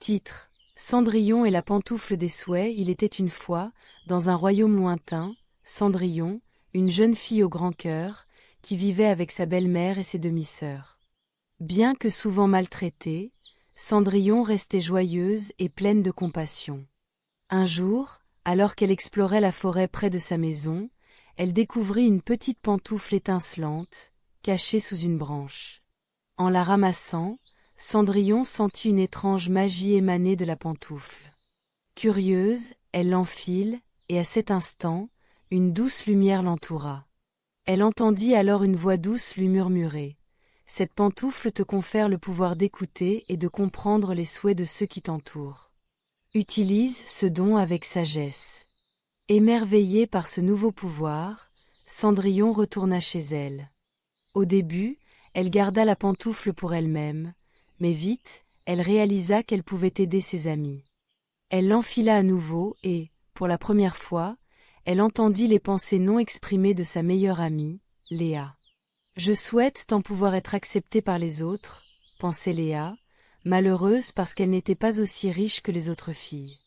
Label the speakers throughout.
Speaker 1: Titre: Cendrillon et la pantoufle des souhaits. Il était une fois, dans un royaume lointain, Cendrillon, une jeune fille au grand cœur, qui vivait avec sa belle-mère et ses demi-sœurs. Bien que souvent maltraitée, Cendrillon restait joyeuse et pleine de compassion. Un jour, alors qu'elle explorait la forêt près de sa maison, elle découvrit une petite pantoufle étincelante, cachée sous une branche. En la ramassant, Cendrillon sentit une étrange magie émaner de la pantoufle. Curieuse, elle l'enfile, et à cet instant, une douce lumière l'entoura. Elle entendit alors une voix douce lui murmurer: « Cette pantoufle te confère le pouvoir d'écouter et de comprendre les souhaits de ceux qui t'entourent. Utilise ce don avec sagesse. » Émerveillée par ce nouveau pouvoir, Cendrillon retourna chez elle. Au début, elle garda la pantoufle pour elle-même, mais vite, elle réalisa qu'elle pouvait aider ses amis. Elle l'enfila à nouveau et, pour la première fois, elle entendit les pensées non exprimées de sa meilleure amie, Léa. « Je souhaite tant pouvoir être acceptée par les autres, » pensait Léa, malheureuse parce qu'elle n'était pas aussi riche que les autres filles.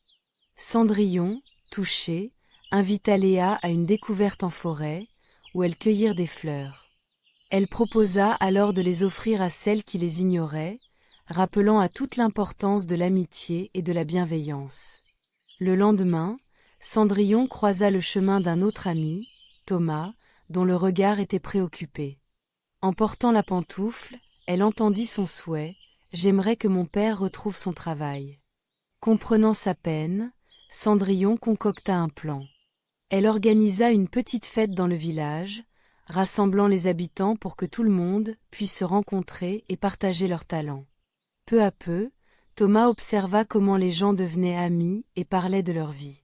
Speaker 1: Cendrillon, touchée, invita Léa à une découverte en forêt, où elles cueillirent des fleurs. Elle proposa alors de les offrir à celles qui les ignoraient, rappelant à toute l'importance de l'amitié et de la bienveillance. Le lendemain, Cendrillon croisa le chemin d'un autre ami, Thomas, dont le regard était préoccupé. En portant la pantoufle, elle entendit son souhait: « J'aimerais que mon père retrouve son travail. » Comprenant sa peine, Cendrillon concocta un plan. Elle organisa une petite fête dans le village, rassemblant les habitants pour que tout le monde puisse se rencontrer et partager leurs talents. Peu à peu, Thomas observa comment les gens devenaient amis et parlaient de leur vie.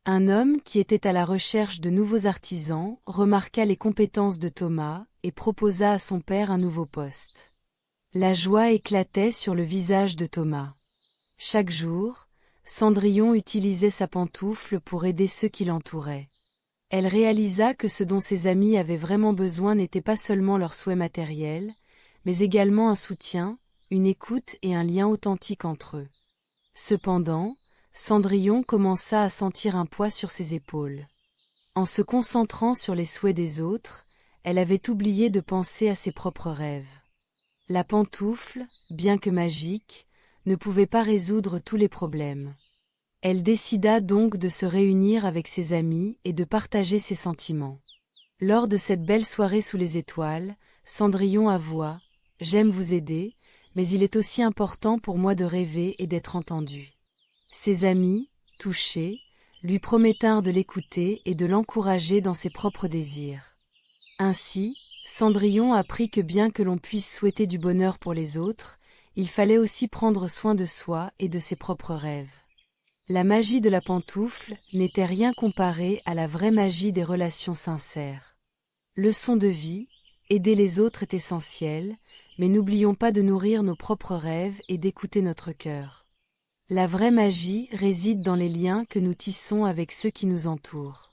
Speaker 1: Un homme qui était à la recherche de nouveaux artisans remarqua les compétences de Thomas et proposa à son père un nouveau poste. La joie éclatait sur le visage de Thomas. Chaque jour, Cendrillon utilisait sa pantoufle pour aider ceux qui l'entouraient. Elle réalisa que ce dont ses amis avaient vraiment besoin n'était pas seulement leur souhait matériel, mais également un soutien, une écoute et un lien authentique entre eux. Cependant, Cendrillon commença à sentir un poids sur ses épaules. En se concentrant sur les souhaits des autres, elle avait oublié de penser à ses propres rêves. La pantoufle, bien que magique, ne pouvait pas résoudre tous les problèmes. Elle décida donc de se réunir avec ses amis et de partager ses sentiments. Lors de cette belle soirée sous les étoiles, Cendrillon avoua: « J'aime vous aider, mais il est aussi important pour moi de rêver et d'être entendue. » Ses amis, touchés, lui promettèrent de l'écouter et de l'encourager dans ses propres désirs. Ainsi, Cendrillon apprit que bien que l'on puisse souhaiter du bonheur pour les autres, il fallait aussi prendre soin de soi et de ses propres rêves. La magie de la pantoufle n'était rien comparée à la vraie magie des relations sincères. Leçon de vie: aider les autres est essentiel, mais n'oublions pas de nourrir nos propres rêves et d'écouter notre cœur. La vraie magie réside dans les liens que nous tissons avec ceux qui nous entourent.